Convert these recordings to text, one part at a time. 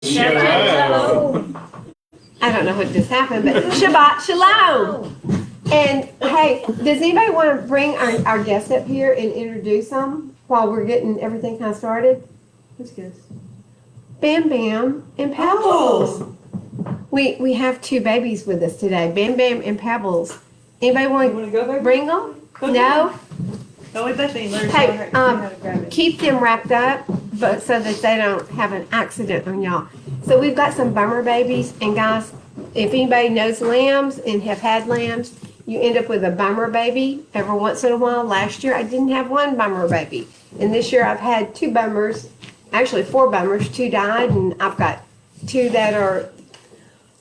Shalom. I don't know what just happened, but Shabbat Shalom. And hey, does anybody want to bring our guests up here and introduce them while we're getting everything kind of started? Who's good? Bam Bam and Pebbles. We have two babies with us today, Bam Bam and Pebbles. Anybody want to go there? Bring them? No? No, we bet they learned Hey, how to grab it. keep them wrapped up, but so that they don't have an accident on y'all. So we've got some bummer babies, and guys, if anybody knows lambs and have had lambs, you end up with a bummer baby every once in a while. Last year I didn't have one bummer baby, and this year I've had two bummers, actually four bummers. Two died, and I've got two that are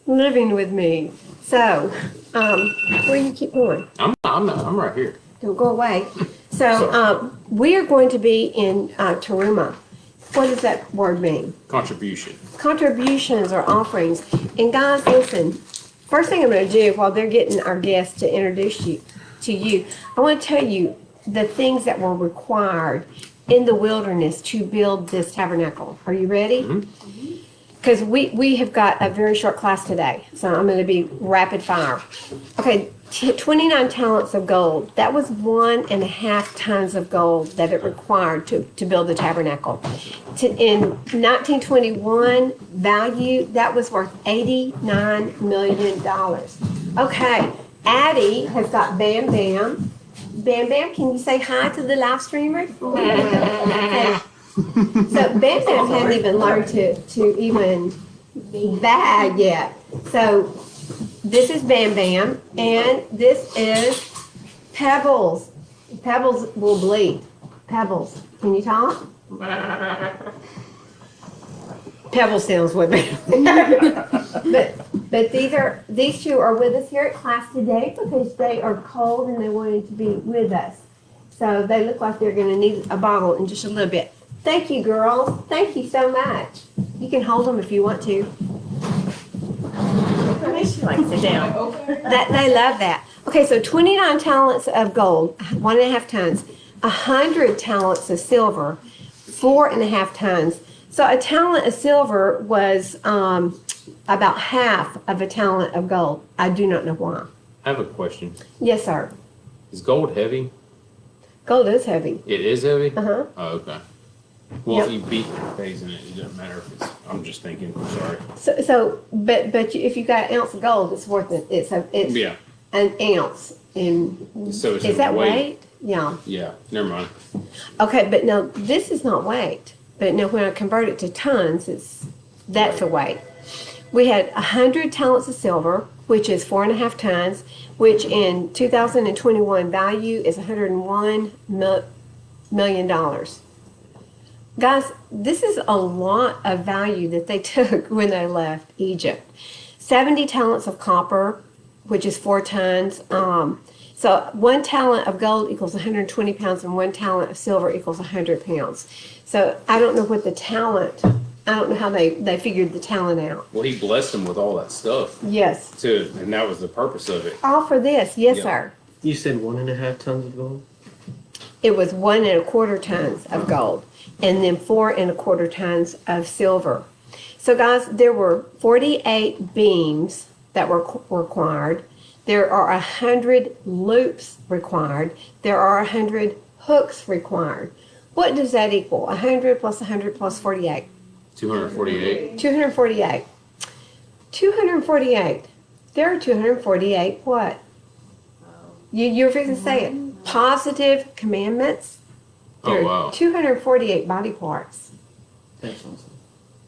living with me. So, where you keep going? I'm right here. Don't go away. So we are going to be in Teruma. What does that word mean? Contribution. Contributions or offerings. And guys, listen, first thing I'm going to do while they're getting our guests to introduce you to you, I want to tell you the things that were required in the wilderness to build this tabernacle. Are you ready? Because we have got a very short class today, so I'm going to be rapid fire. Okay, 29 talents of gold. That was 1.5 tons of gold that it required to build the tabernacle. In 1921 value, that was worth $89 million. Okay, Addie has got Bam Bam. Bam Bam, can you say hi to the live streamer? So Bam Bam hadn't even learned to even bag yet. So this is Bam Bam, and this is Pebbles. Pebbles will bleed. Pebbles, can you talk? Pebbles sounds with me. but these two are with us here at class today because they are cold and they wanted to be with us. So they look like they're going to need a bottle in just a little bit. Thank you, girls. Thank you so much. You can hold them if you want to. She likes it down. They love that. Okay, so 29 talents of gold, 1.5 tons, 100 talents of silver, 4.5 tons. So a talent of silver was about half of a talent of gold. I do not know why. I have a question. Yes, sir. Is gold heavy? Gold is heavy. It is heavy? Uh-huh. Oh, okay. Well, Yep. if you beat the phase in it, it doesn't matter if it's. I'm just thinking. Sorry. But if you got an ounce of gold, it's worth it. It's Yeah. an ounce. In So it's is that weight? weight? Yeah. Yeah. Never mind. Okay, but now this is not weight. But now when I convert it to tons, that's a weight. We had 100 talents of silver, which is 4.5 tons, which in 2021 value is $101 million. Guys, this is a lot of value that they took when they left Egypt. 70 talents of copper, which is 4 tons. So 1 talent of gold equals 120 pounds and 1 talent of silver equals 100 pounds. So I don't know what the talent, I don't know how they figured the talent out. Well, he blessed them with all that stuff Yes. too, and that was the purpose of it. All for this, yes, Yep. sir. You said 1.5 tons of gold? It was 1.25 tons of gold and then 4.25 tons of silver. So guys, there were 48 beams that were required. There are 100 loops required. There are 100 hooks required. What does that equal? 100 plus 100 plus 48. 248. 248. 248. There are 248 what? You're fixing to say it. Positive commandments. There Oh, wow. are 248 body parts. That's awesome.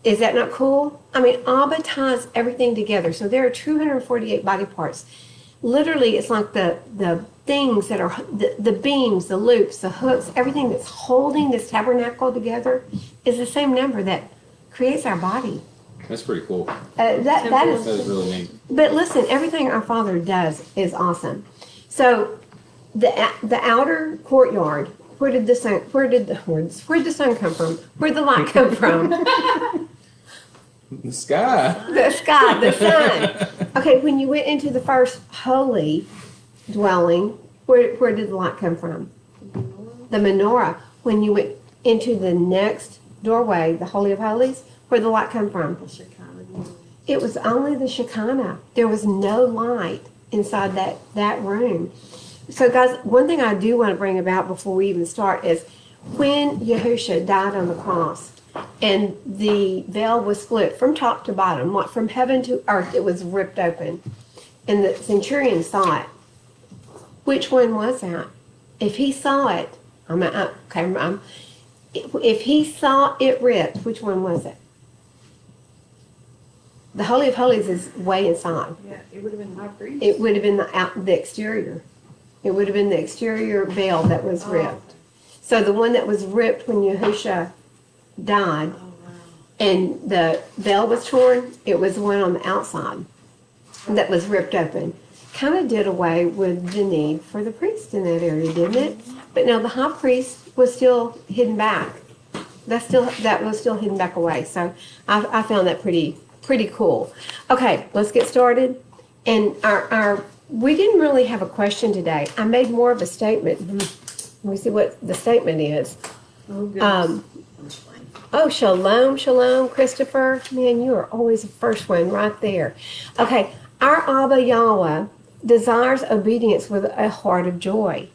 Is that not cool? I mean, Abba ties everything together. So there are 248 body parts. Literally, it's like the things that are, the beams, the loops, the hooks, everything that's holding this tabernacle together is the same number that creates our body. That's pretty cool. That That is, is really neat. but listen, everything our Father does is awesome. So the outer courtyard, where did the sun come from? Where'd the light come from? The sky. The sky, the sun. Okay, when you went into the first holy dwelling, where did the light come from? The menorah. When you went into the next doorway, the Holy of Holies, Where'd the light come from? It was only the Shekinah. There was no light inside that room. So guys, one thing I do want to bring about before we even start is when Yahushua died on the cross and the veil was split from top to bottom, like from heaven to earth, it was ripped open. And the centurion saw it. Which one was that? If he saw it, if he saw it ripped, which one was it? The Holy of Holies is way inside. Yeah, it would have been high priest. It would have been the exterior. It would have been the exterior veil that was ripped. So the one that was ripped when Yahushua died and the veil was torn, it was the one on the outside that was ripped open. Kind of did away with the need for the priest in that area, didn't it? But now the high priest was still hidden back. That was still hidden back away. So I found that pretty cool. Okay, let's get started. And we didn't really have a question today. I made more of a statement. Let me see what the statement is. Oh, goodness. Oh, shalom, shalom, Christopher. Man, you are always the first one right there. Okay, our Abba Yahuah desires obedience with a heart of joy.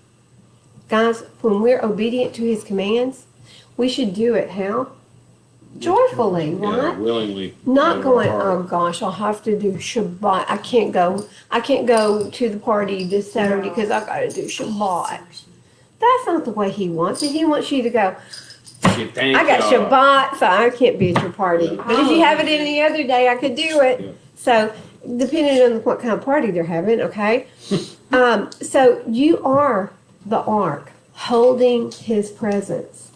Guys, when we're obedient to his commands, we should do it how? Joyfully, right? Yeah, willingly. Not going, Hard. oh gosh, I'll have to do Shabbat. I can't go to the party this Saturday because I got to do Shabbat. That's not the way he wants it. He wants you to go, I got Shabbat, so I can't be at your party. Yeah. But if you have it any other day, I could do it. Yeah. So, depending on what kind of party they're having, okay? So, you are the ark holding his presence.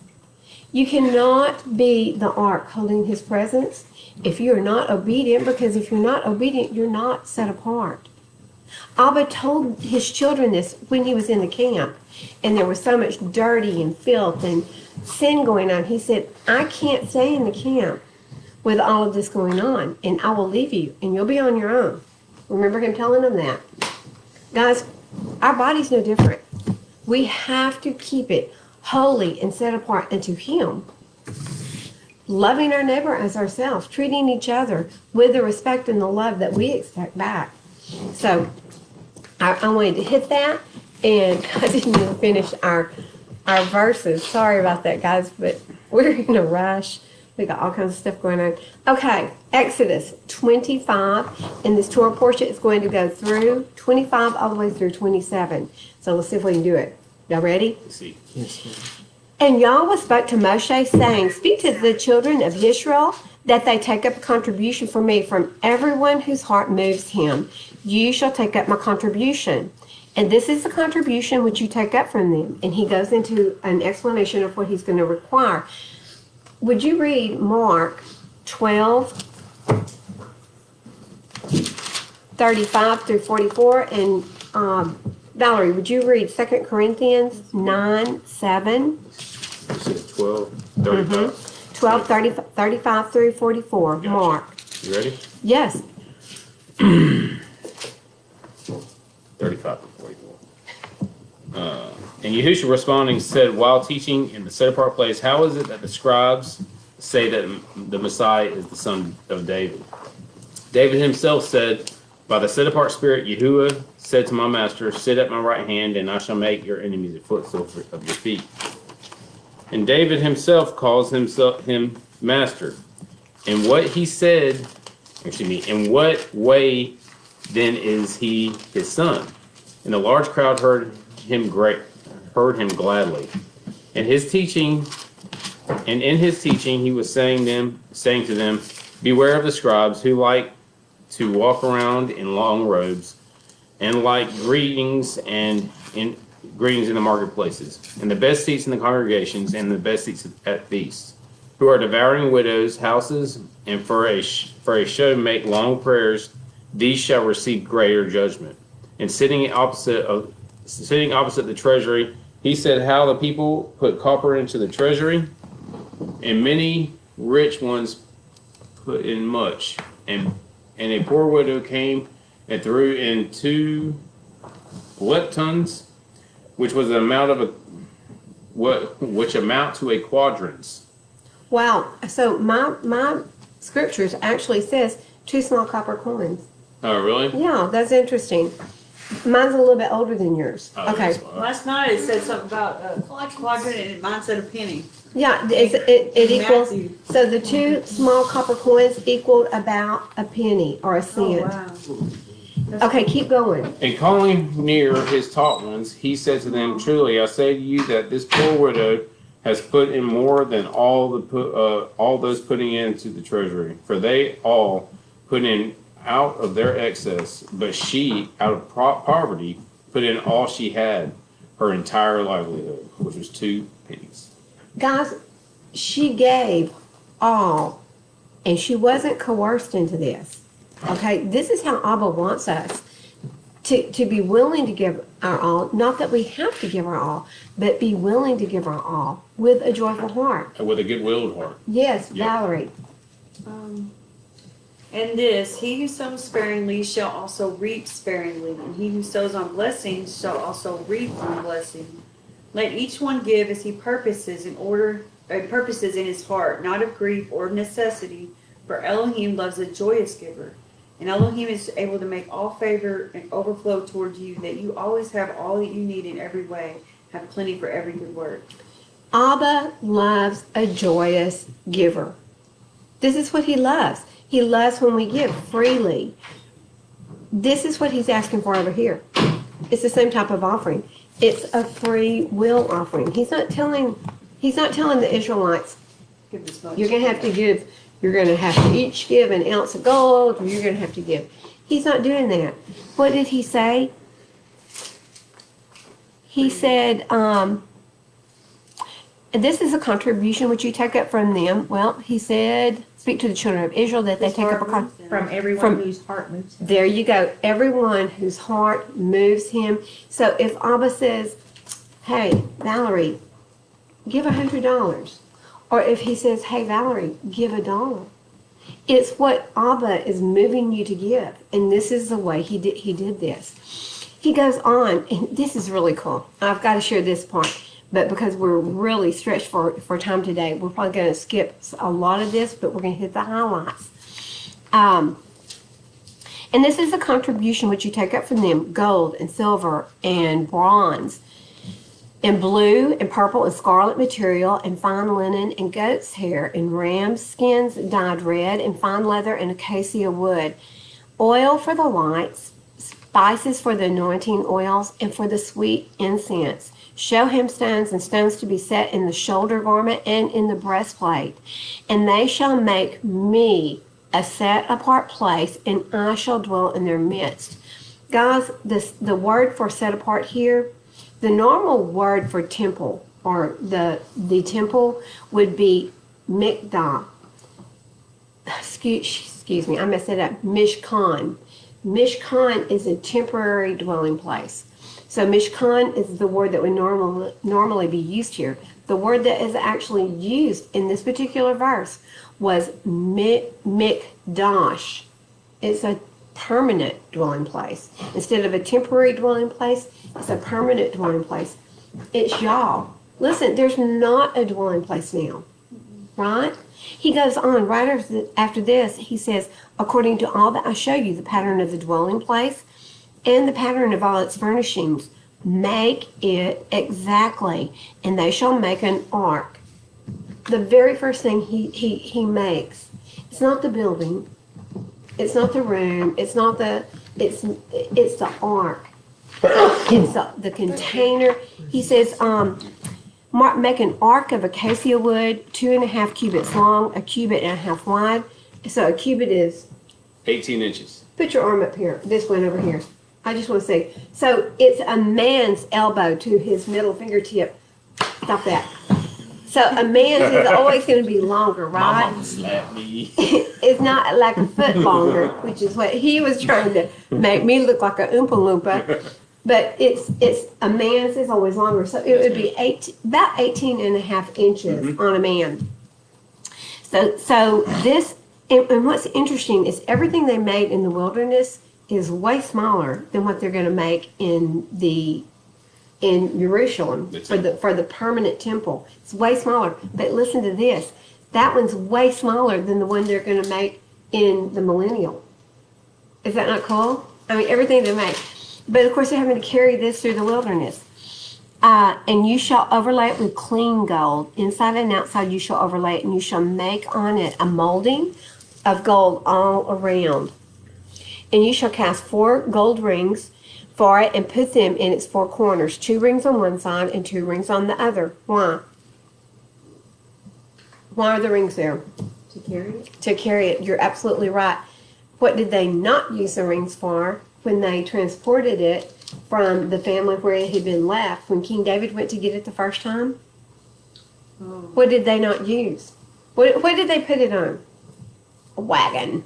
You cannot be the ark holding his presence if you are not obedient, because if you're not obedient, you're not set apart. Abba told his children this when he was in the camp, and there was so much dirty and filth and sin going on. He said, I can't stay in the camp with all of this going on, and I will leave you, and you'll be on your own. Remember him telling them that? Guys, our body's no different. We have to keep it holy and set apart unto him. Loving our neighbor as ourselves, treating each other with the respect and the love that we expect back. So I wanted to hit that, and I didn't even finish our verses. Sorry about that, guys, but we're in a rush. We got all kinds of stuff going on. Okay, Exodus 25, and this Torah portion is going to go through 25 all the way through 27. So let's see if we can do it. Y'all ready? Let's see. And Yahweh spoke to Moshe, saying, Speak to the children of Israel that they take up a contribution for me from everyone whose heart moves him. You shall take up my contribution. And this is the contribution which you take up from them. And he goes into an explanation of what he's going to require. Would you read Mark 12, 35 through 44? And Valerie, would you read 2 Corinthians 9, 7? You said 12, 35. 12, 35 through 44. Gotcha. Mark. You ready? Yes. 35 to 44. And Yahushua responding said, while teaching in the set-apart place, how is it that the scribes say that the Messiah is the son of David? David himself said, by the set-apart spirit, Yahuwah said to my master, sit at my right hand, and I shall make your enemies a footstool of your feet. And David himself calls him master. And what he said, in what way then is he his son? And the large crowd heard him gladly. And in his teaching he was saying to them, beware of the scribes who like to walk around in long robes and like greetings in the marketplaces, and the best seats in the congregations, and the best seats at feasts, who are devouring widows' houses, and for a show make long prayers. These shall receive greater judgment. And sitting opposite the treasury, he said, how the people put copper into the treasury, and many rich ones put in much. And a poor widow came and threw in 2 leptons, which was the amount which amount to a quadrans. Wow. So my scriptures actually says 2 small copper coins. Oh, really? Yeah, that's interesting. Mine's a little bit older than yours. Oh, Okay. that's why. Last night it said something about a quadrant and mine said a penny. Yeah, it equals, Matthew. so the 2 small copper coins equaled about a penny or a Oh, cent. wow. Okay, keep going. And calling near his taught ones, he said to them, "Truly I say to you that this poor widow has put in more than all those putting into the treasury. For they all put in out of their excess, but she, out of poverty, put in all she had, her entire livelihood, which was 2 pennies." Guys, she gave all, and she wasn't coerced into this. Okay, this is how Abba wants us to be willing to give our all. Not that we have to give our all, but be willing to give our all with a joyful heart. And with a good-willed heart. Yes, Yep. Valerie. And this, he who sows sparingly shall also reap sparingly, and he who sows on blessings shall also reap on blessing. Let each one give as he purposes purposes in his heart, not of grief or of necessity, for Elohim loves a joyous giver. And Elohim is able to make all favor and overflow toward you, that you always have all that you need in every way, have plenty for every good work. Abba loves a joyous giver. This is what he loves. He loves when we give freely. This is what he's asking for over here. It's the same type of offering. It's a free will offering. He's not telling the Israelites, Give this much. you're going to have to each give an ounce of gold, or you're going to have to give. He's not doing that. What did he say? He said, this is a contribution which you take up from them. Well, he said, speak to the children of Israel that they His take up heart a moves them. From everyone From- whose heart moves him. There you go. Everyone whose heart moves him. So if Abba says, hey, Valerie, give $100. Or if he says, hey, Valerie, give $1. It's what Abba is moving you to give. And this is the way he did this. He goes on, and this is really cool. I've got to share this part. But because we're really stretched for time today, we're probably going to skip a lot of this, but we're going to hit the highlights. And this is a contribution which you take up from them, gold and silver and bronze and blue and purple and scarlet material and fine linen and goat's hair and ram's skins dyed red and fine leather and acacia wood, oil for the lights, spices for the anointing oils and for the sweet incense, shoham stones and stones to be set in the shoulder garment and in the breastplate. And they shall make me a set apart place, and I shall dwell in their midst. Guys, the word for set apart here, the normal word for temple or the temple would be mikdah. Excuse me, I messed it up. Mishkan. Mishkan is a temporary dwelling place. So Mishkan is the word that would normally be used here. The word that is actually used in this particular verse was mikdash. It's a permanent dwelling place. Instead of a temporary dwelling place, it's a permanent dwelling place. It's y'all. Listen, there's not a dwelling place now, right? He goes on right after this. He says, according to all that I show you, the pattern of the dwelling place and the pattern of all its furnishings, make it exactly, and they shall make an ark. The very first thing he makes, it's not the building, it's not the room, it's the ark. It's the container. He says, make an ark of acacia wood, 2.5 cubits long, 1.5 cubits wide. So a cubit is, 18 inches. put your arm up here, this one over here. I just want to say, so it's a man's elbow to his middle fingertip. Stop that. So a man's is always going to be longer, My right? mama slapped me. It's not like a foot longer, which is what he was trying to make me look like a Oompa Loompa. But it's a man's is always longer. So it would be about 18.5 inches on a man. So this, and what's interesting is everything they made in the wilderness is way smaller than what they're going to make in Jerusalem for the permanent temple. It's way smaller. But listen to this. That one's way smaller than the one they're going to make in the millennial. Is that not cool? I mean, everything they make. But of course, they're having to carry this through the wilderness. And you shall overlay it with clean gold. Inside and outside you shall overlay it, and you shall make on it a molding of gold all around. And you shall cast 4 gold rings for it and put them in its 4 corners, 2 rings on one side and 2 rings on the other. Why? Why are the rings there? To carry it? To carry it. You're absolutely right. What did they not use the rings for when they transported it from the family where it had been left? When King David went to get it the first time? Oh. What did they not use? What did they put it on? A wagon.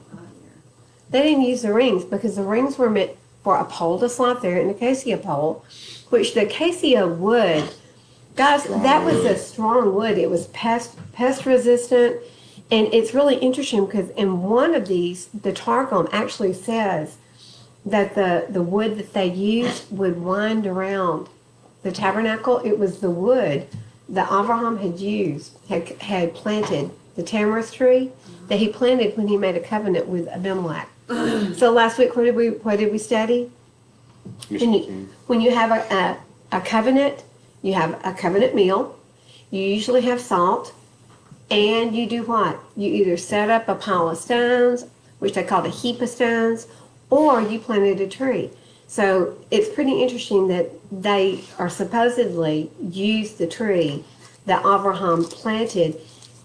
They didn't use the rings because the rings were meant for a pole to slide through, and the acacia pole, which the acacia wood, guys, that was a strong wood. It was pest resistant, and it's really interesting because in one of these, the Targum actually says that the wood that they used would wind around the tabernacle. It was the wood that Abraham had used, had planted, the tamarisk tree that he planted when he made a covenant with Abimelech. So last week, what did we study? When you have a covenant, you have a covenant meal. You usually have salt, and you do what? You either set up a pile of stones, which they called a heap of stones, or you planted a tree. So it's pretty interesting that they are supposedly used the tree that Abraham planted,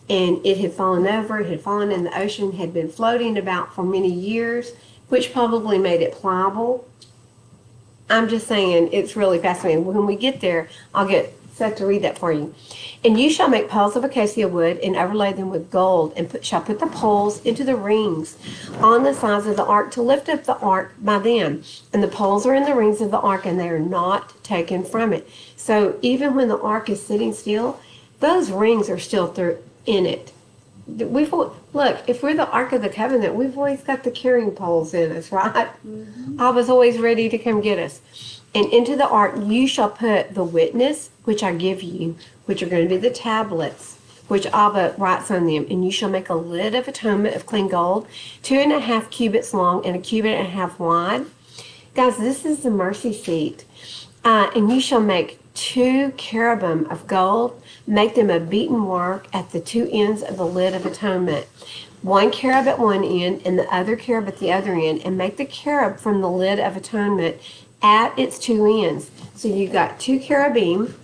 and it had fallen over, it had fallen in the ocean, had been floating about for many years, which probably made it pliable. I'm just saying, it's really fascinating. When we get there, I'll get set to read that for you. And you shall make poles of acacia wood and overlay them with gold, and shall put the poles into the rings on the sides of the ark to lift up the ark by them. And the poles are in the rings of the ark, and they are not taken from it. So even when the ark is sitting still, those rings are still in it. Look, if we're the Ark of the Covenant, we've always got the carrying poles in us, right? Mm-hmm. I was always ready to come get us. And into the ark you shall put the witness, which I give you, which are going to be the tablets, which Abba writes on them. And you shall make a lid of atonement of clean gold, 2.5 cubits long and 1.5 cubits wide. Guys, this is the mercy seat. And you shall make 2 cherubim of gold, make them a beaten work at the 2 ends of the lid of atonement. 1 cherub at one end and the other cherub at the other end, and make the cherub from the lid of atonement at its 2 ends. So you've got 2 cherubim,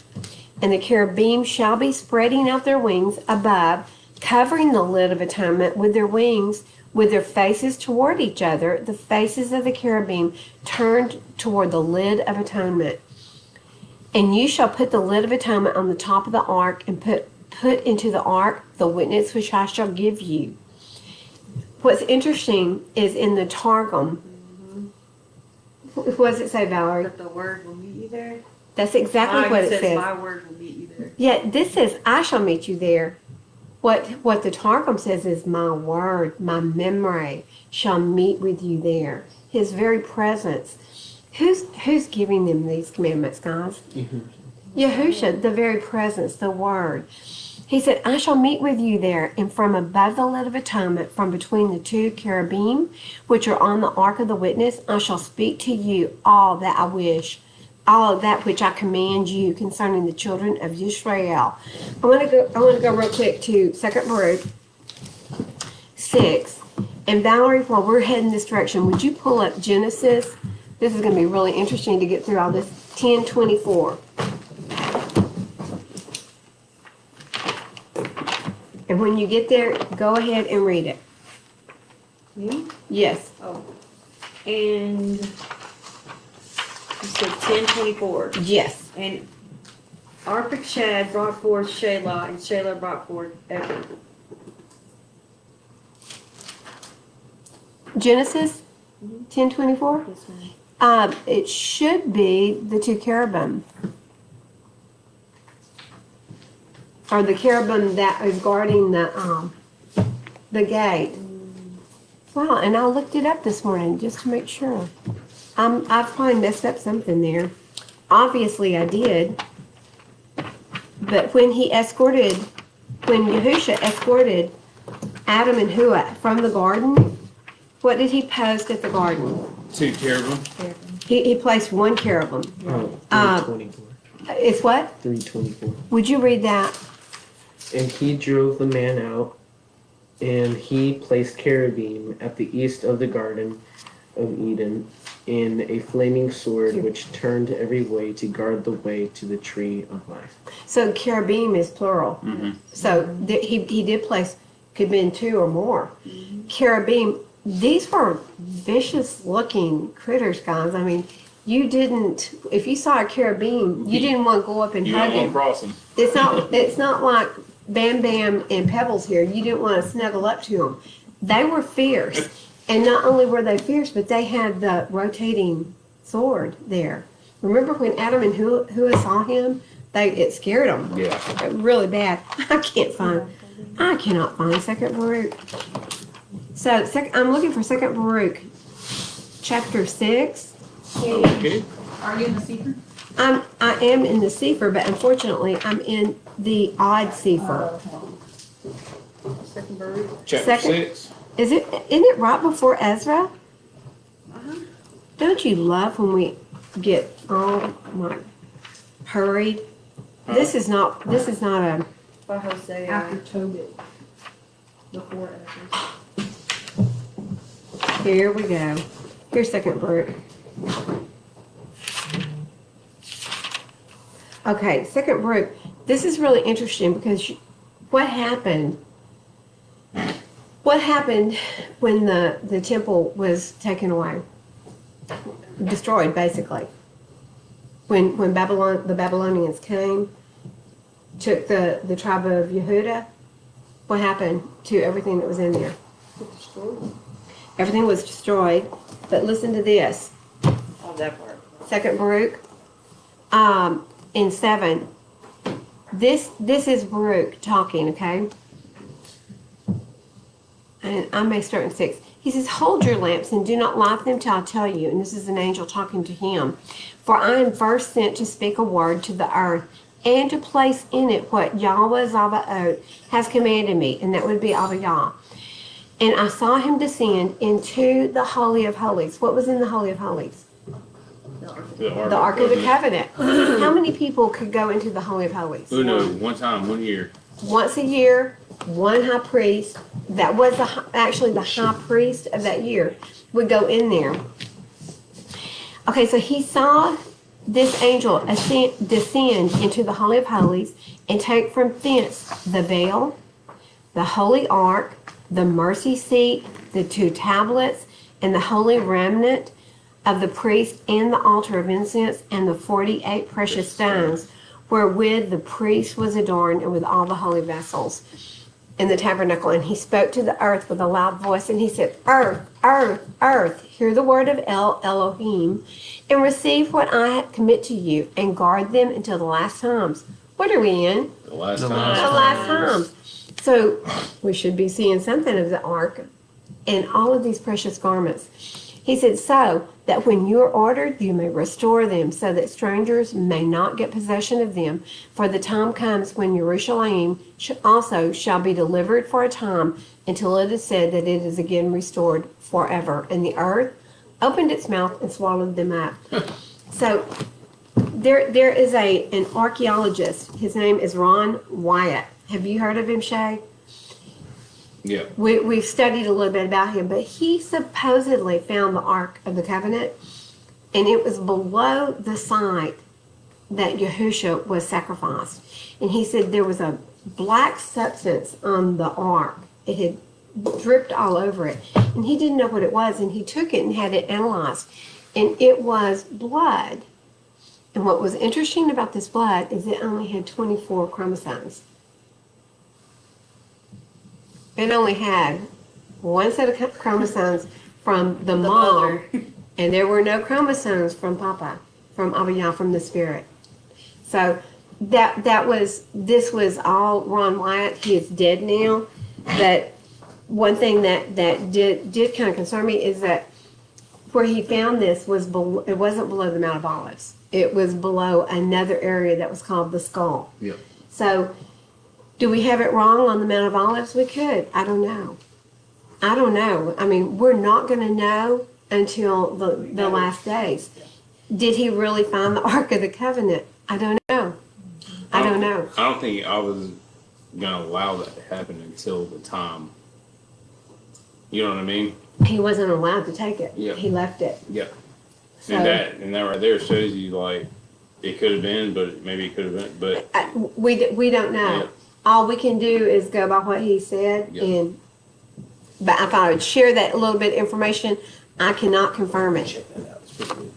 and the cherubim shall be spreading out their wings above, covering the lid of atonement with their wings, with their faces toward each other, the faces of the cherubim turned toward the lid of atonement. And you shall put the lid of atonement on the top of the ark, and put into the ark the witness which I shall give you. What's interesting is in the Targum, what does it say, Valerie? That the word will meet you there. That's exactly what it says. My word will meet you there. Yeah, this says, I shall meet you there. What the Targum says is, my word, my memory shall meet with you there. His very presence. Who's giving them these commandments, guys? Yahusha, the very presence, the word. He said, I shall meet with you there, and from above the lid of atonement, from between the 2 cherubim, which are on the ark of the witness, I shall speak to you all that I wish, all of that which I command you concerning the children of Israel. I want to go real quick to 2nd Baruch 6. And Valerie, while we're heading this direction, would you pull up Genesis? This is going to be really interesting to get through all this. 10:24. And when you get there, go ahead and read it. Me? Yes. Oh. And you said 10:24. Yes. And Arpachshad brought forth Shelah, and Shelah brought forth Eber. Genesis 10:24. Yes, ma'am. It should be the 2 cherubim, or the cherubim that is guarding the gate. Wow, and I looked it up this morning just to make sure. I've probably messed up something there. Obviously, I did. But when he escorted when Yahusha escorted Adam and Hua from the garden, what did he post at the garden? 2 cherubim. He placed one cherubim. Oh, 324. It's what? 324. Would you read that? And he drove the man out, and he placed cherubim at the east of the Garden of Eden in a flaming sword which turned every way to guard the way to the tree of life. So cherubim is plural. So he did place, could be in 2 or more. Cherubim, these were vicious looking critters, guys. I mean, you didn't, if you saw a cherubim, you didn't want to go up and You hug don't want him. to cross them. It's not like Bam Bam and Pebbles here. You didn't want to snuggle up to them. They were fierce. And not only were they fierce, but they had the rotating sword there. Remember when Adam and Hua saw him? It scared them. Yeah. Really bad. I cannot find Second Baruch. So I'm looking for Second Baruch, chapter 6. Okay. Are you in the Sefer? I am in the Sefer, but unfortunately I'm in the odd Sefer. Second Baruch. Chapter Second- 6. Isn't it right before Ezra? Don't you love when we get all like hurried? This is not a By Hosea. After Tobit. Before Ezra. here we go. Here's Second Baruch. Okay, Second Baruch. This is really interesting because what happened? What happened when the temple was taken away? Destroyed, basically. When the Babylonians came, took the tribe of Yehuda, what happened to everything that was in there? Everything was destroyed. But listen to this. Oh, that part. Second Baruch, in 7. This is Baruch talking, okay? And I may start in 6. He says, hold your lamps and do not light them till I tell you. And this is an angel talking to him. For I am first sent to speak a word to the earth and to place in it what Yahweh Zavaot has commanded me. And that would be Abba Yahuah. And I saw him descend into the Holy of Holies. What was in the Holy of Holies? The The Ark of the Covenant. How many people could go into the Holy of Holies? Who knows? One time, 1 year. Once a year, one high priest, that was actually the high priest of that year, would go in there. Okay, so he saw this angel descend into the Holy of Holies and take from thence the veil, the holy ark, the mercy seat, the 2 tablets, and the holy remnant of the priest, and the altar of incense, and the 48 precious stones, wherewith the priest was adorned, and with all the holy vessels in the tabernacle. And he spoke to the earth with a loud voice, and he said, Earth, earth, earth, hear the word of Elohim, and receive what I commit to you, and guard them until the last times. What are we in? The last The time. The last times. So we should be seeing something of the ark and all of these precious garments. He said, so that when you are ordered, you may restore them, so that strangers may not get possession of them. For the time comes when Jerusalem also shall be delivered for a time, until it is said that it is again restored forever. And the earth opened its mouth and swallowed them up. So there is an archaeologist. His name is Ron Wyatt. Have you heard of him, Shay? Yeah. We've studied a little bit about him, but he supposedly found the Ark of the Covenant, and it was below the site that Yahusha was sacrificed. And he said there was a black substance on the Ark. It had dripped all over it, and he didn't know what it was, and he took it and had it analyzed, and it was blood. And what was interesting about this blood is it only had 24 chromosomes. It only had one set of chromosomes from the mom, mother. and there were no chromosomes from Papa, from Abba Yahuah, from the Spirit. So this was all Ron Wyatt. He is dead now. But one thing that did kind of concern me is that where he found this was it wasn't below the Mount of Olives. It was below another area that was called the Skull. Yeah. So Do we have it wrong on the Mount of Olives? We could. I don't know. I mean, we're not going to know until the last days. Did he really find the Ark of the Covenant? I don't know. I don't know. I don't think I was gonna allow that to happen until the time. You know what I mean? He wasn't allowed to take it. Yeah. He left it. Yeah. So, And that right there shows you like it could have been, but maybe it could have been, but we don't know. Yeah. All we can do is go by what he said. Yeah. But if I would share that little bit of information, I cannot confirm it. check that out. It's pretty good.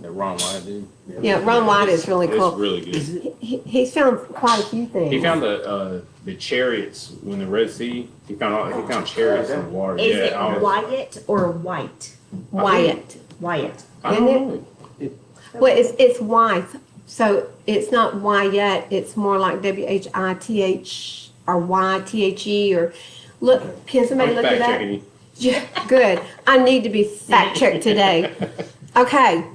That Ron White dude. Yeah, Ron White is really cool. It's really good. He's found quite a few things. He found the chariots when the Red Sea. He found chariots in the water. Is yeah, it I was- Wyatt or White? Wyatt. Wyatt. I don't Isn't know. Well, it's Wythe, so it's not Wyatt. It's more like WHITH or YTHE or look. Can somebody I'm look fact at that? checking you. Yeah, good. I need to be fact checked today. Okay.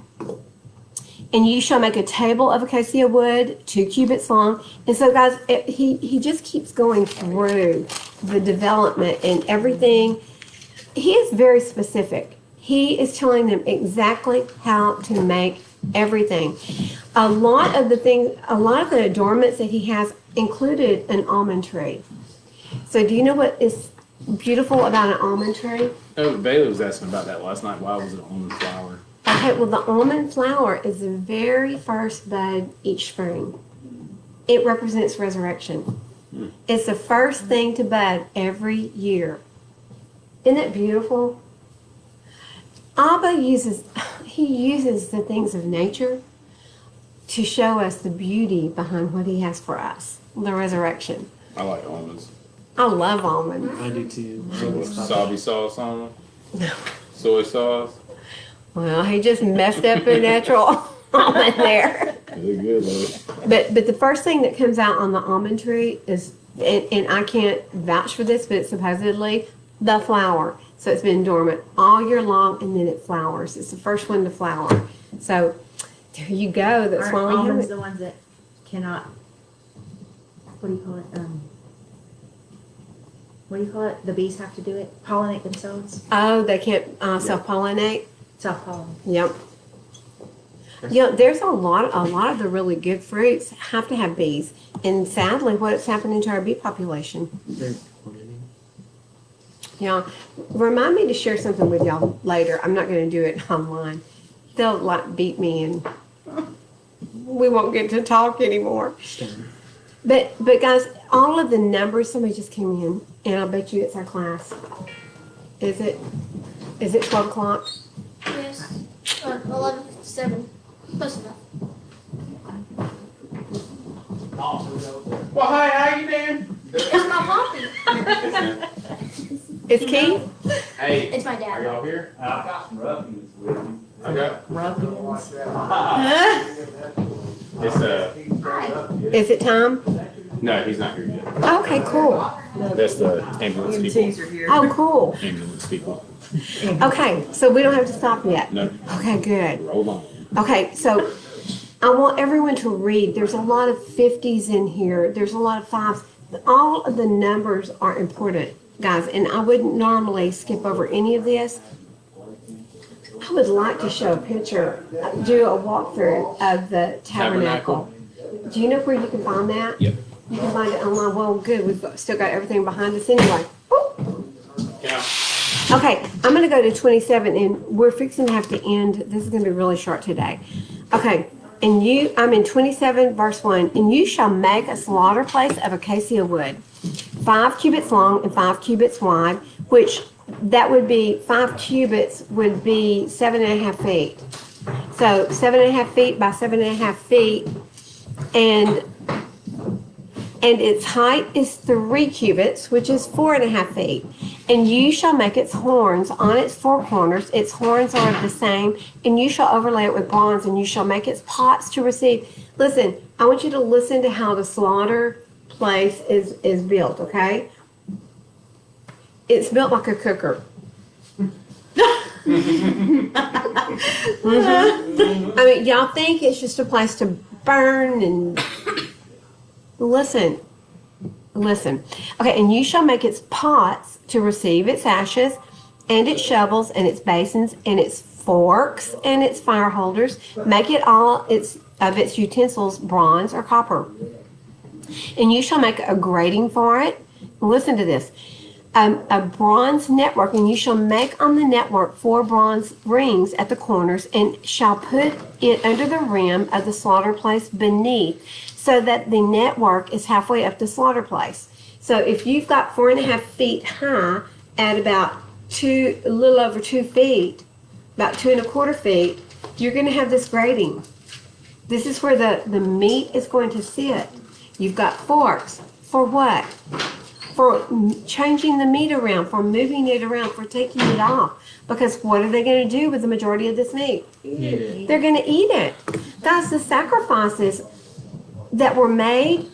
And you shall make a table of acacia wood, 2 cubits long. And so, guys, he just keeps going through the development and everything. He is very specific. He is telling them exactly how to make everything. A lot of the adornments that he has included an almond tree. So, do you know what is beautiful about an almond tree? Oh, Bailey was asking about that last night. Why was it on the flower? Okay, well, the almond flower is the very first bud each spring. It represents resurrection. It's the first thing to bud every year. Isn't that beautiful? Abba uses the things of nature to show us the beauty behind what he has for us, the resurrection. I like almonds. I love almonds. I do too. Wasabi sauce on them. Soy sauce. Well, he just messed up a natural almond there. They're good though. But the first thing that comes out on the almond tree is, and I can't vouch for this, but it's supposedly the flower. So it's been dormant all year long, and then it flowers. It's the first one to flower. So there you go. That's Aren't why we have almonds it. the ones that cannot? What do you call it? What do you call it? The bees have to do it. Pollinate themselves. Oh, they can't self-pollinate. Self-pollinate. Yep. Yeah, there's a lot of the really good fruits have to have bees, and sadly, what's happening to our bee population? They're pollinating. Yeah, remind me to share something with y'all later. I'm not going to do it online. They'll like beat me, and we won't get to talk anymore. Stone. But guys, all of the numbers. Somebody just came in, and I bet you it's our class. Is it 12 o'clock? Yes. 11:57. Close enough. Well, hi, how you doing? It's my poppy. It's Keith. Hey, It's my are dad. y'all here? I've got some ruffians with me. I got. Ruffians. It's Is it time? no, he's not here yet. Okay, cool. That's the ambulance people. EMTs are here. Oh, cool. Ambulance people. Okay, so we don't have to stop yet. No, Okay, good. roll on. Okay, so I want everyone to read. There's a lot of 50s in here. There's a lot of 5s. All of the numbers are important, guys, and I wouldn't normally skip over any of this. I would like to show a picture, do a walkthrough of the tabernacle. Do you know where you can find that? Yep. You can find it online. Well, good. Still got everything behind us anyway. Woo! Yeah. Okay, I'm going to go to 27, and we're fixing to have to end. This is going to be really short today. Okay, and I'm in 27, verse 1. And you shall make a slaughter place of acacia wood, 5 cubits long and 5 cubits wide, which that would be 5 cubits would be 7.5 feet. So 7.5 feet by 7.5 feet, and its height is 3 cubits, which is 4.5 feet. And you shall make its horns on its 4 corners. Its horns are the same, and you shall overlay it with bronze, and you shall make its pots to receive. Listen, I want you to listen to how the slaughter place is built, okay? It's built like a cooker. I mean, y'all think it's just a place to burn and listen. Listen. Okay, and you shall make its pots to receive its ashes, and its shovels, and its basins, and its forks, and its fire holders. Make it all of its utensils bronze or copper. And you shall make a grating for it. Listen to this. A bronze network, and you shall make on the network 4 bronze rings at the corners, and shall put it under the rim of the slaughter place beneath, so that the network is halfway up the slaughter place. So if you've got 4.5 feet high at about a little over 2 feet, about 2.25 feet, you're going to have this grating. This is where the meat is going to sit. You've got forks. For what? For changing the meat around, for moving it around, for taking it off. Because what are they going to do with the majority of this meat? Eat it. They're going to eat it. Guys, the sacrifices that were made.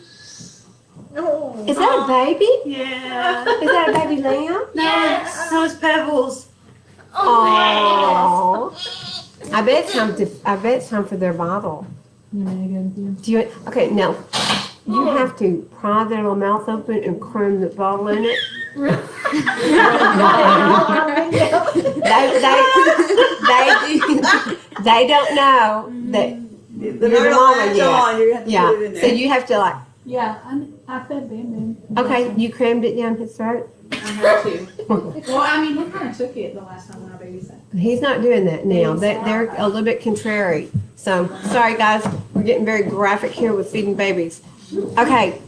Is that a baby? Yeah. Is that a baby lamb? No, it's Pebbles. Oh. I bet it's time for their bottle. Do you? Okay, now you have to pry their little mouth open and cram the bottle in it. they don't know that you're the mama yet. You have to Yeah, put it in so there. you have to like. Yeah, I fed Bam Bam. Okay, you crammed it down his throat. I had to. Well, I mean, he kind of took it the last time when I babysat. He's not doing that now. They're a little bit contrary. So sorry, guys. We're getting very graphic here with feeding babies. Okay.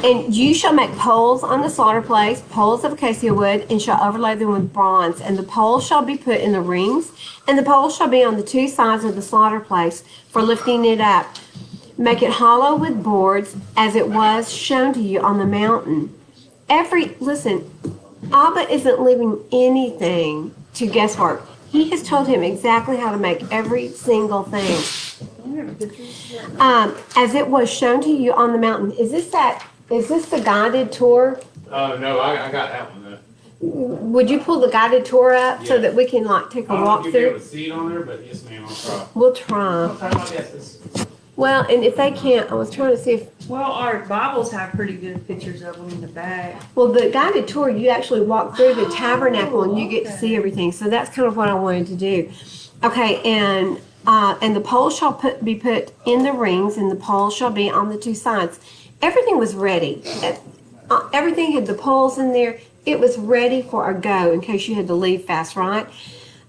And you shall make poles on the slaughter place, poles of acacia wood, and shall overlay them with bronze. And the poles shall be put in the rings, and the poles shall be on the 2 sides of the slaughter place for lifting it up. Make it hollow with boards, as it was shown to you on the mountain. Listen, Abba isn't leaving anything to guesswork. He has told him exactly how to make every single thing. As it was shown to you on the mountain. Is this the guided tour? No, I got that one though. Would you pull the guided tour up so Yeah. that we can like take a I don't walk know if you'll be able through? to see it on there, but yes ma'am, I'll try. We'll try. What time my guess is? Well, and if they can't, I was trying to see if, Well, our Bibles have pretty good pictures of them in the back. well, the guided tour, you actually walk through the tabernacle and you get to see everything. So that's kind of what I wanted to do. Okay, and the poles shall be put in the rings, and the poles shall be on the 2 sides. Everything was ready. Everything had the poles in there. It was ready for a go in case you had to leave fast, right?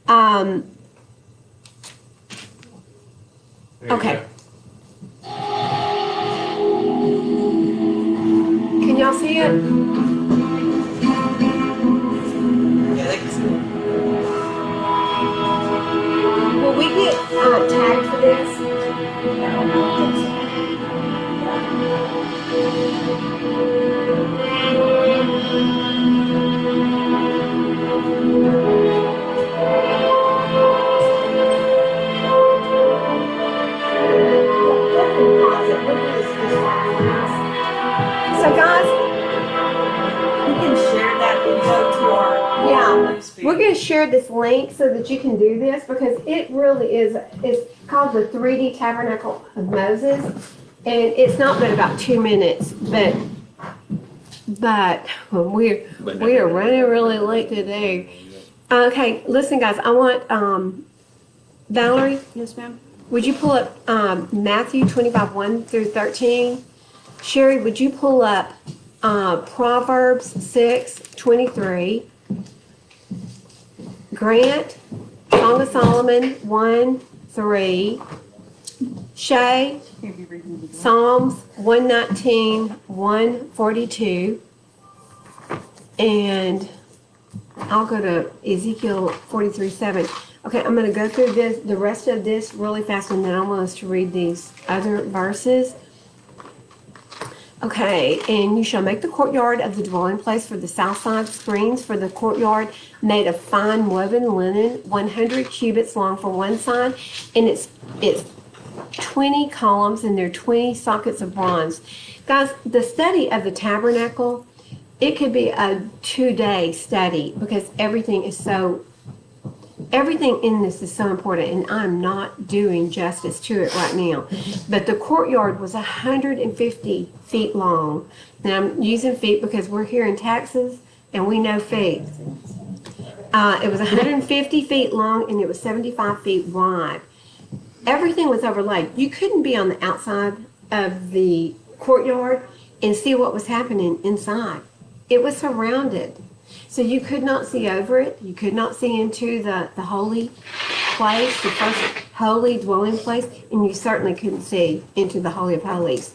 There you Okay. go. Can y'all see it? Yeah, they can see Will we get tagged for this? So guys, We can share that info to our yeah, newsfeed. we're going to share this link so that you can do this because it really is, it's called the 3D Tabernacle of Moses. And it's not been about 2 minutes, but we are running really late today. Okay, listen guys, I want, Valerie, Yes, ma'am. would you pull up Matthew 25, 1 through 13? Sherry, would you pull up Proverbs 6, 23? Grant, Song of Solomon 1, 3. Shay, Here, be reading it again. Psalms 119, 142. And I'll go to Ezekiel 43, 7. Okay, I'm going to go through the rest of this really fast, and then I want us to read these other verses. Okay, and you shall make the courtyard of the dwelling place for the south side screens for the courtyard made of fine woven linen, 100 cubits long for one side, and it's 20 columns, and there are 20 sockets of bronze. Guys, the study of the tabernacle, it could be a 2-day study because everything everything in this is so important, and I'm not doing justice to it right now. But the courtyard was 150 feet long. And I'm using feet because we're here in Texas and we know feet. It was 150 feet long and it was 75 feet wide. Everything was overlaid. You couldn't be on the outside of the courtyard and see what was happening inside. It was surrounded. So you could not see over it. You could not see into the holy place, the first holy dwelling place, and you certainly couldn't see into the Holy of Holies.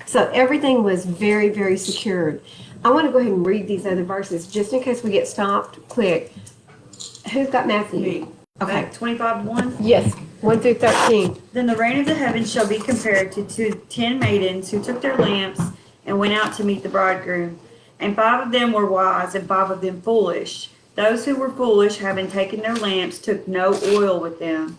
So everything was very, very secured. I want to go ahead and read these other verses just in case we get stopped quick. Who's got Matthew? Me. Okay. 25:1. Yes, 1 through 13. Then the reign of the heavens shall be compared to 10 maidens who took their lamps and went out to meet the bridegroom. And 5 of them were wise, and 5 of them foolish. Those who were foolish, having taken their lamps, took no oil with them.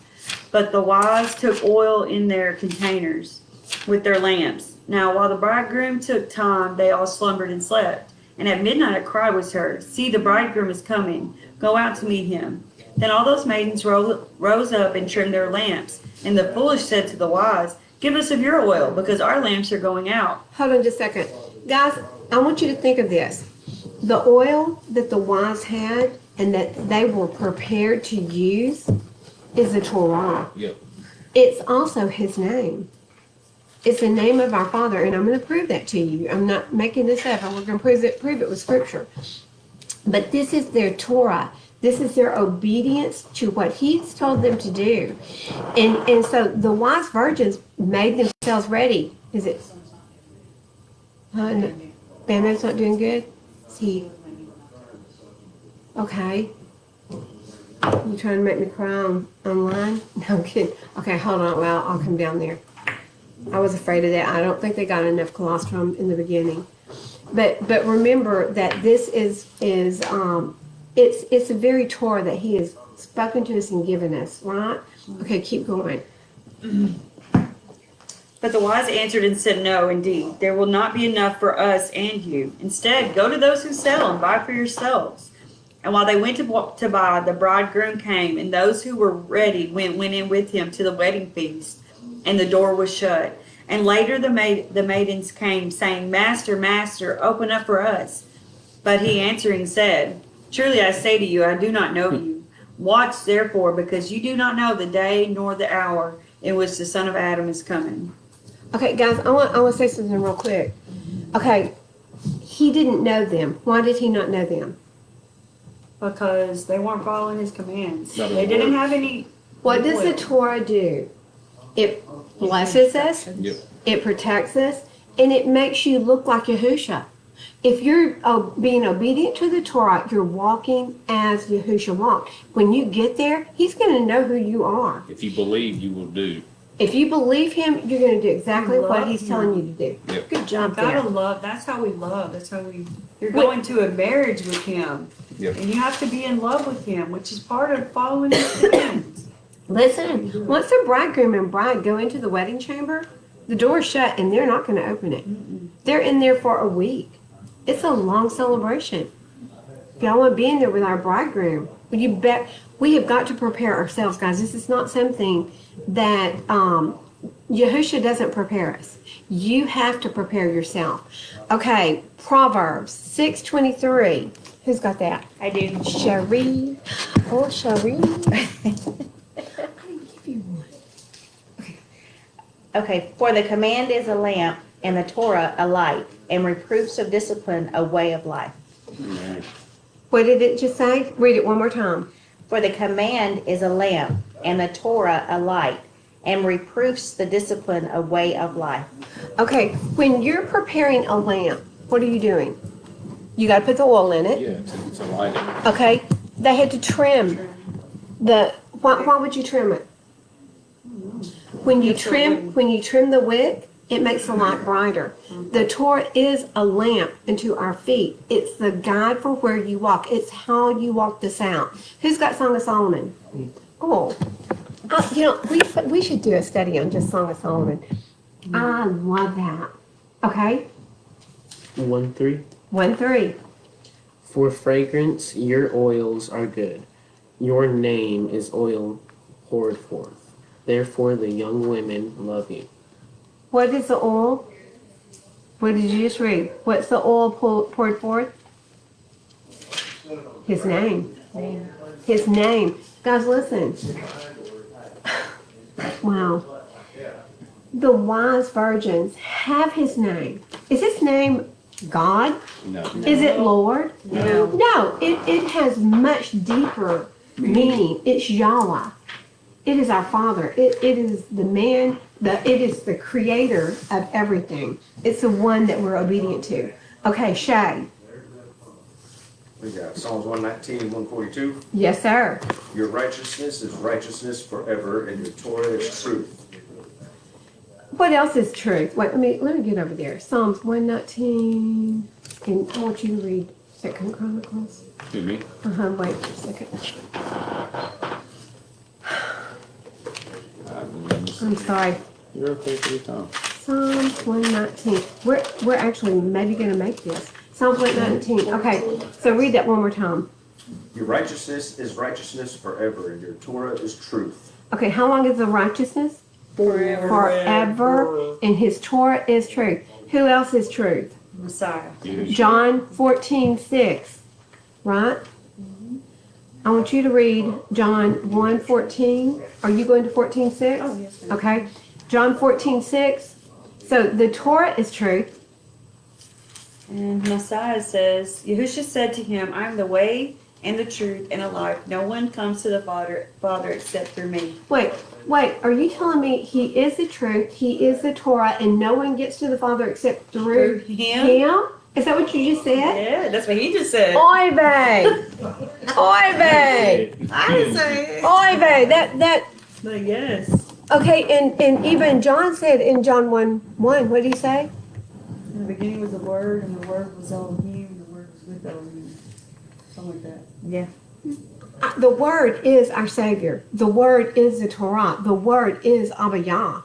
But the wise took oil in their containers with their lamps. Now while the bridegroom took time, they all slumbered and slept. And at midnight a cry was heard, "See, the bridegroom is coming. Go out to meet him." Then all those maidens rose up and trimmed their lamps. And the foolish said to the wise, "Give us of your oil, because our lamps are going out." Hold on just a second. Guys, I want you to think of this. The oil that the wise had and that they were prepared to use is the Torah. Yep. It's also his name. It's the name of our Father, and I'm going to prove that to you. I'm not making this up. We're going to prove it with Scripture. But this is their Torah. This is their obedience to what he's told them to do. And so the wise virgins made themselves ready. Is it? No. Bama's not doing good? Is he? Okay. You trying to make me cry online? No, I'm kidding. Okay, hold on. Well, I'll come down there. I was afraid of that. I don't think they got enough colostrum in the beginning. But remember that this is it's a very Torah that he has spoken to us and given us, right? Okay, keep going. But the wise answered and said, "No, indeed, there will not be enough for us and you. Instead, go to those who sell and buy for yourselves." And while they went to buy, the bridegroom came, and those who were ready went in with him to the wedding feast, and the door was shut. And later the maidens came, saying, "Master, Master, open up for us." But he answering said, "Truly I say to you, I do not know you. Watch therefore, because you do not know the day nor the hour in which the Son of Adam is coming." Okay, guys, I want to say something real quick. Okay, he didn't know them. Why did he not know them? Because they weren't following his commands. Not They didn't have any. What does the Torah do? It blesses us, Yep. it protects us, and it makes you look like Yahusha. If you're being obedient to the Torah, you're walking as Yahusha walked. When you get there, he's going to know who you are. If you believe, you will do. If you believe him, you're going to do exactly You what love he's him. telling you to do. Yep. Good job Gotta there. love. That's how we love. That's how we. You're going to a marriage with him, Yep. and you have to be in love with him, which is part of following his commands. Listen, once the bridegroom and bride go into the wedding chamber, the door is shut and they're not going to open it. They're in there for a week. It's a long celebration. If y'all want to be in there with our bridegroom, well, you bet we have got to prepare ourselves, guys. This is not something that Yahusha doesn't prepare us. You have to prepare yourself. Okay, Proverbs 6:23. Who's got that? I do. Cherie. Oh, Cherie. I didn't give you one. Okay, for the command is a lamp, and the Torah a light, and reproofs of discipline a way of life. Amen. What did it just say? Read it one more time. For the command is a lamp, and the Torah a light, and reproofs the discipline a way of life. Okay, when you're preparing a lamp, what are you doing? You got to put the oil in it. Yeah, it's a light. Okay, they had to trim the. Why would you trim it? When you trim the wick, it makes the light brighter. The Torah is a lamp unto our feet. It's the guide for where you walk. It's how you walk this out. Who's got Song of Solomon? Oh, we should do a study on just Song of Solomon. I love that. Okay, 1:3. 1-3. For fragrance, your oils are good. Your name is oil poured forth. Therefore the young women love you. What is the oil? What did you just read? What's the oil poured forth? His name. His name. Guys, listen. Wow. The wise virgins have his name. Is his name God? No. Is it Lord? No. No, it has much deeper meaning. It's Yahweh. It is our Father. It is the man, it is the creator of everything. It's the one that we're obedient to. Okay, Shay. We got Psalms 119 and 142. Yes, sir. Your righteousness is righteousness forever, and your Torah is truth. What else is truth? Wait, let me get over there. Psalms 119. And I want you to read 2 Chronicles. To me. Wait a second. I'm sorry. You're okay for your time. Psalms 119. We're actually maybe going to make this. Psalms 119. Okay, so read that one more time. Your righteousness is righteousness forever, and your Torah is truth. Okay, how long is the righteousness? Forever. And his Torah is truth. Who else is truth? Messiah. John 14:6. Right? I want you to read John 1:14. Are you going to 14:6? Oh, yes, ma'am. Okay. John 14:6. So the Torah is truth. And Messiah says, Yahushua said to him, I am the way and the truth and the life. No one comes to the Father except through me. Wait. Are you telling me he is the truth, he is the Torah, and no one gets to the Father except through him? Is that what you just said? Yeah, that's what he just said. Oy vey. Oy vey. I didn't say it. Oy vey. That. But yes. Okay, and even John said in John 1:1, what did he say? In the beginning was the Word, and the Word was Elohim, and the Word was with Elohim. Something like that. Yeah. The Word is our Savior. The Word is the Torah. The Word is Abba Yahuah.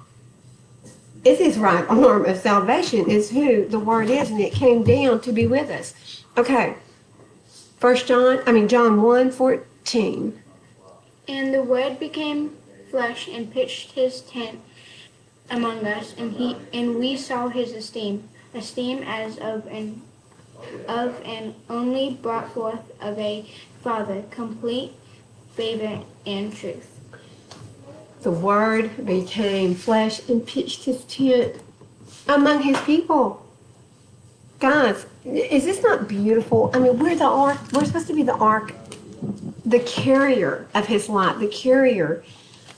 It's his right arm of salvation is who the Word is, and it came down to be with us. Okay. John 1:14. And the Word became flesh and pitched his tent among us, and we saw his esteem as of an only brought forth of a Father, complete favor and truth. The Word became flesh and pitched his tent among his people. Guys, is this not beautiful? I mean, we're the ark. We're supposed to be the ark, the carrier of his light, the carrier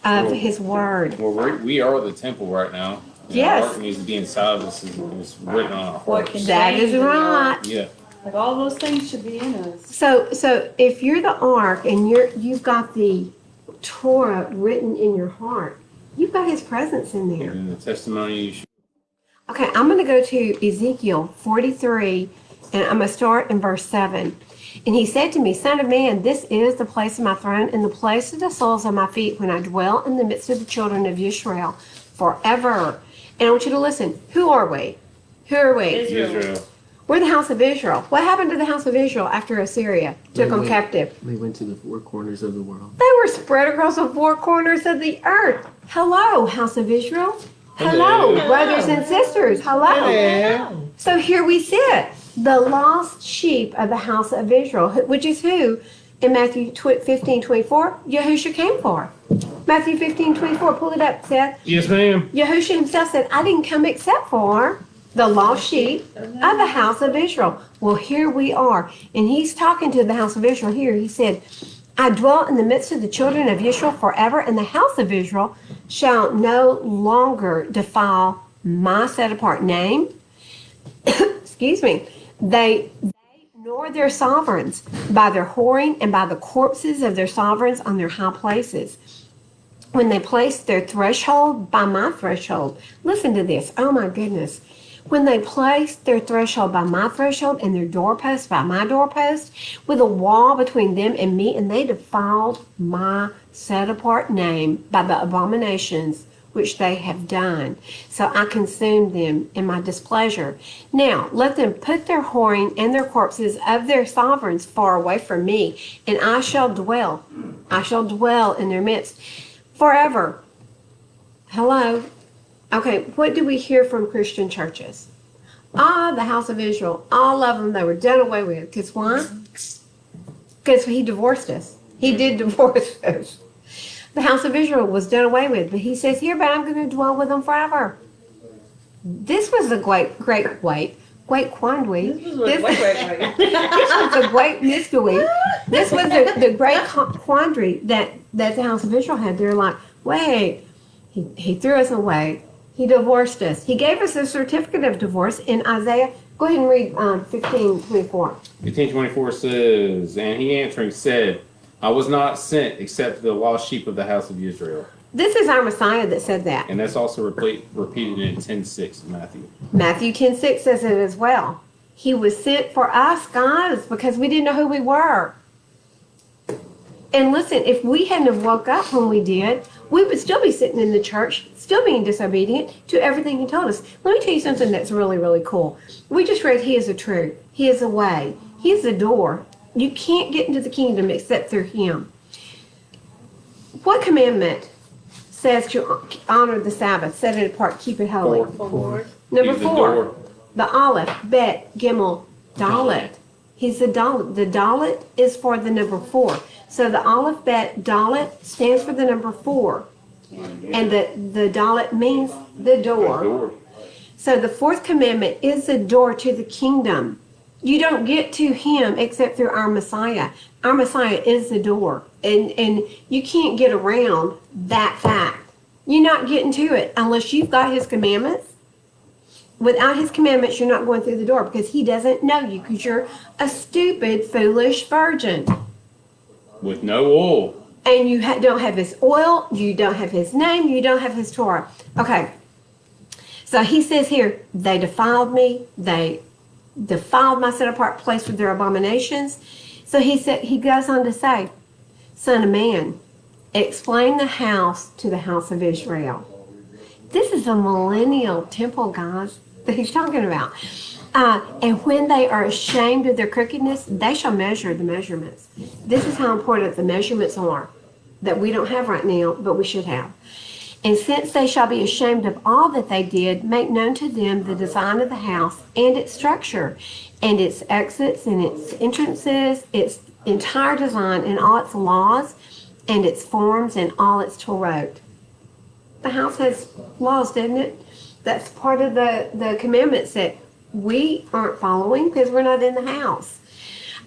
of his Word. Well, we are the temple right now. Yes. Our heart needs to be inside of us. It's written on our What hearts. can- That is right. Yeah. Like all those things should be in us. So if you're the ark and you've got the Torah written in your heart, you've got his presence in there. And the testimony you should. Okay, I'm going to go to Ezekiel 43, and I'm going to start in verse 7. And he said to me, Son of man, this is the place of my throne and the place of the soles of my feet when I dwell in the midst of the children of Israel forever. And I want you to listen. Who are we? Who are we? Israel. We're the house of Israel. What happened to the house of Israel after Assyria took them captive? They went to the four corners of the world. They were spread across the four corners of the earth. Hello, house of Israel. Hello, brothers and sisters. Hello. So here we sit, the lost sheep of the house of Israel, which is who in Matthew 15:24 Yahushua came for. Matthew 15:24, pull it up, Seth. Yes, ma'am. Yahushua himself said, I didn't come except for the lost sheep of the house of Israel. Well, here we are. And he's talking to the house of Israel here. He said, I dwell in the midst of the children of Israel forever, and the house of Israel shall no longer defile my set apart name. Excuse me. They nor their sovereigns by their whoring and by the corpses of their sovereigns on their high places. When they place their threshold by my threshold. Listen to this. Oh my goodness. When they placed their threshold by my threshold and their doorpost by my doorpost, with a wall between them and me, and they defiled my set apart name by the abominations which they have done. So I consumed them in my displeasure. Now let them put their whoring and their corpses of their sovereigns far away from me, and I shall dwell in their midst forever. Hello? Okay, what do we hear from Christian churches? The house of Israel, all of them, they were done away with. Because why? Because he divorced us. He did divorce us. The house of Israel was done away with. But he says here, but I'm going to dwell with them forever. This was the great quandary. This was a great mystery. This was the great quandary that the house of Israel had. They're like, wait, he threw us away. He divorced us. He gave us a certificate of divorce in Isaiah. Go ahead and read 15:24. 15:24 says, and he answering said, I was not sent except the lost sheep of the house of Israel. This is our Messiah that said that. And that's also repeated in 10:6 in Matthew. Matthew 10:6 says it as well. He was sent for us, guys, because we didn't know who we were. And listen, if we hadn't have woke up when we did, we would still be sitting in the church, still being disobedient to everything he told us. Let me tell you something that's really, really cool. We just read he is the truth. He is the way. He is the door. You can't get into the kingdom except through him. What commandment says to honor the Sabbath, set it apart, keep it holy? Number He's the 4. door. The Aleph, Bet, Gimel, Dalet. He's the Dalet. The Dalet is for the number 4. So the Aleph, Bet, Dalet stands for the number 4. And the Dalet means the door. So the 4th commandment is the door to the kingdom. You don't get to him except through our Messiah. Our Messiah is the door. And you can't get around that fact. You're not getting to it unless you've got his commandments. Without his commandments, you're not going through the door because he doesn't know you because you're a stupid, foolish virgin. With no oil. And you don't have his oil, you don't have his name, you don't have his Torah. Okay. So he says here, they defiled me, they defiled my set apart place with their abominations. So he goes on to say, Son of man, explain the house to the house of Israel. This is a millennial temple, guys, that he's talking about. And when they are ashamed of their crookedness, they shall measure the measurements. This is how important the measurements are that we don't have right now, but we should have. And since they shall be ashamed of all that they did, make known to them the design of the house and its structure, and its exits and its entrances, its entire design and all its laws, and its forms and all its Torah. The house has laws, doesn't it? That's part of the commandments that we aren't following because we're not in the house.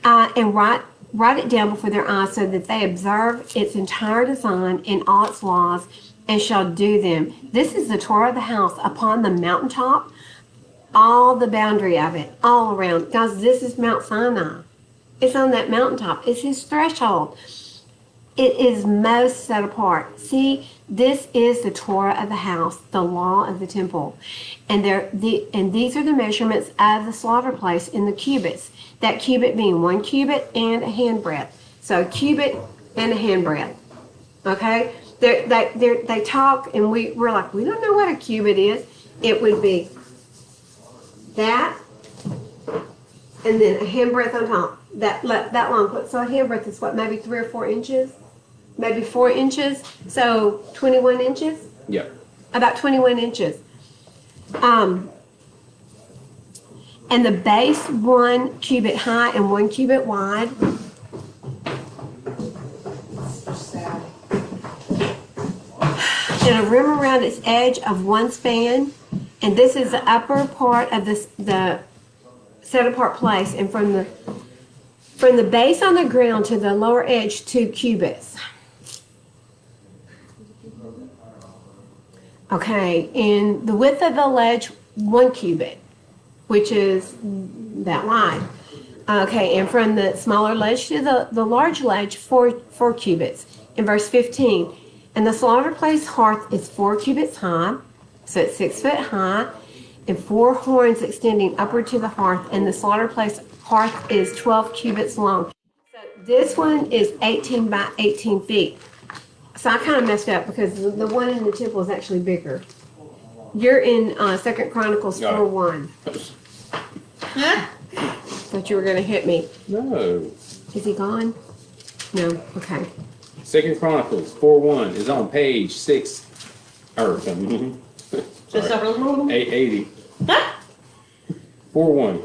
And write it down before their eyes so that they observe its entire design and all its laws and shall do them. This is the Torah of the house upon the mountaintop, all the boundary of it, all around. Guys, this is Mount Sinai. It's on that mountaintop. It's his threshold. It is most set apart. See, this is the Torah of the house, the law of the temple. And these are the measurements of the slaughter place in the cubits. That cubit being 1 cubit and a handbreadth. So a cubit and a handbreadth. Okay? They talk and we're like, we don't know what a cubit is. It would be that and then a handbreadth on top. That long. So a handbreadth is what, maybe 3 or 4 inches? Maybe 4 inches. So 21 inches? Yep. About 21 inches. And the base 1 cubit high and 1 cubit wide. And a rim around its edge of 1 span. And this is the upper part of the set apart place. And from the base on the ground to the lower edge, 2 cubits. Okay, and the width of the ledge, 1 cubit, which is that wide. Okay, and from the smaller ledge to the large ledge, 4 cubits. In verse 15, and the slaughter place hearth is 4 cubits high, so it's 6 foot high, and 4 horns extending upward to the hearth, and the slaughter place hearth is 12 cubits long. So this one is 18 by 18 feet. So I kind of messed up because the one in the temple is actually bigger. You're in 2 Chronicles Got it. 4:1. Thought you were gonna hit me. No. Is he gone? No. Okay. 2 Chronicles 4:1 is on page 6, or Just a little. 880. 4:1.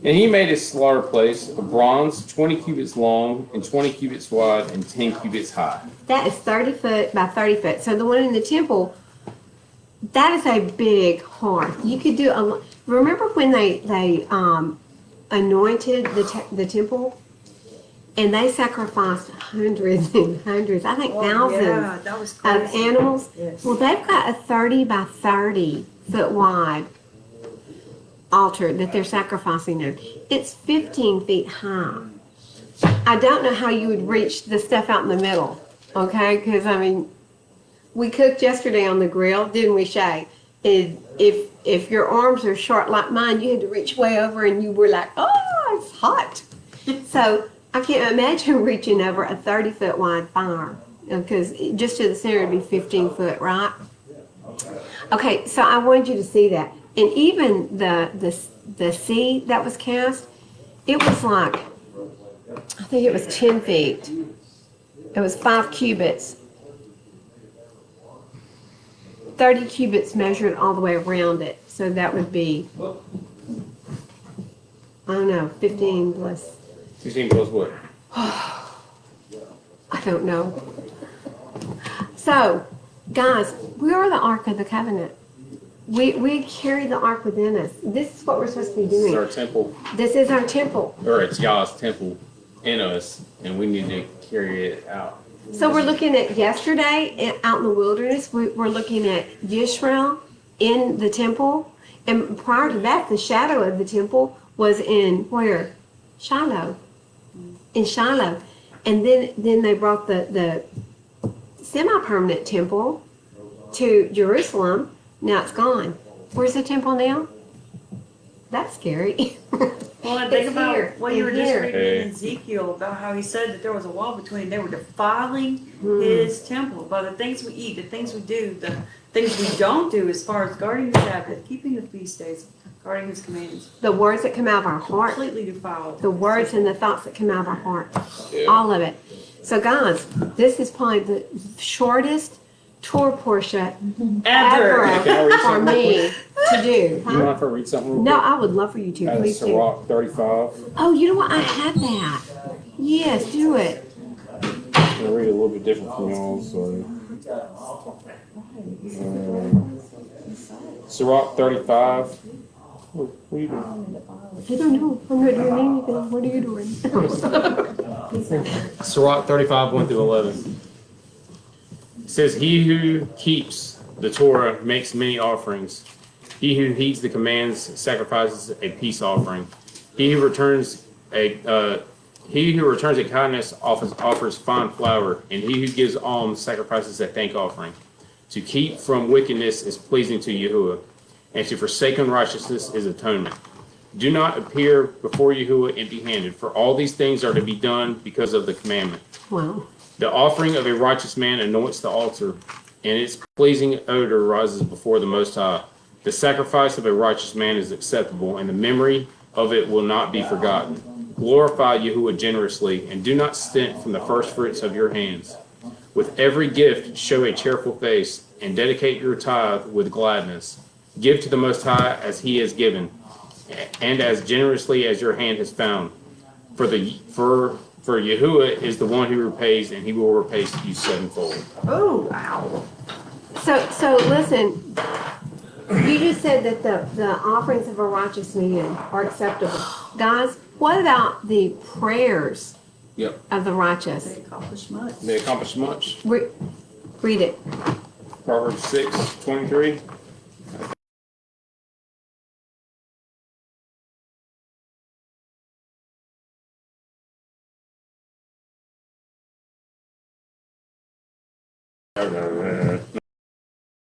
And he made a slaughter place of bronze 20 cubits long and 20 cubits wide and 10 cubits high. That is 30 foot by 30 foot. So the one in the temple, that is a big hearth. You could do a. Remember when they anointed the temple, and they sacrificed hundreds and hundreds, I think thousands Yeah, that was of crazy. animals. Yes. Well, they've got a 30 by 30 foot wide altar that they're sacrificing on. It's 15 feet high. I don't know how you would reach the stuff out in the middle, okay? Because, I mean, we cooked yesterday on the grill, didn't we, Shay? If your arms are short like mine, you had to reach way over and you were like, oh, it's hot. So I can't imagine reaching over a 30-foot wide fire because just to the center would be 15 foot, right? Okay, so I wanted you to see that. And even the sea that was cast, it was like, I think it was 10 feet. It was 5 cubits. 30 cubits measured all the way around it. So that would be, I don't know, 15 plus, 15 plus what? I don't know. So, guys, we are the Ark of the Covenant. We carry the Ark within us. This is what we're supposed to be This is doing. our temple, This is our temple. or it's Yah's temple in us, and we need to carry it out. So we're looking at yesterday out in the wilderness. We're looking at Yisrael in the temple. And prior to that, the shadow of the temple was in where? Shiloh. In Shiloh. And then they brought the semi-permanent temple to Jerusalem. Now it's gone. Where's the temple now? That's scary. Well, and think It's about here, what you in were just here. reading in Ezekiel about how he said that there was a wall between. They were defiling his temple by the things we eat, the things we do, the things we don't do as far as guarding the Sabbath, keeping the feast days, guarding his commands. The words that come out of our heart. Completely defiled. The words and the thoughts that come out of our heart. All of it. So guys, this is probably the shortest tour portion Ever. ever Can I read for something real me to do. You Huh? mind if I read something real No, quick? I would love for you to. Out of Please do. Sirach 35. Oh, you know what? I had that. Yes, do it. I'm going to read a little bit different from y'all, so. Sirach 35. What are you doing? I don't know. I'm not doing anything. What are you doing? Sirach 35, 1 through 11. It says, He who keeps the Torah makes many offerings. He who heeds the commands sacrifices a peace offering. He who returns a kindness offers fine flour, and he who gives alms sacrifices a thank offering. To keep from wickedness is pleasing to Yahuwah, and to forsake unrighteousness is atonement. Do not appear before Yahuwah empty-handed, for all these things are to be done because of the commandment. Wow. The offering of a righteous man anoints the altar, and its pleasing odor rises before the Most High. The sacrifice of a righteous man is acceptable, and the memory of it will not be forgotten. Glorify Yahuwah generously, and do not stint from the first fruits of your hands. With every gift, show a cheerful face, and dedicate your tithe with gladness. Give to the Most High as He has given, and as generously as your hand has found. For Yahuwah is the one who repays, and He will repay you sevenfold. Oh, wow. So listen, you just said that the offerings of a righteous man are acceptable. Guys, what about the prayers Yep. of the righteous? They accomplished much. They accomplish much. Read it. Proverbs 6:23. No.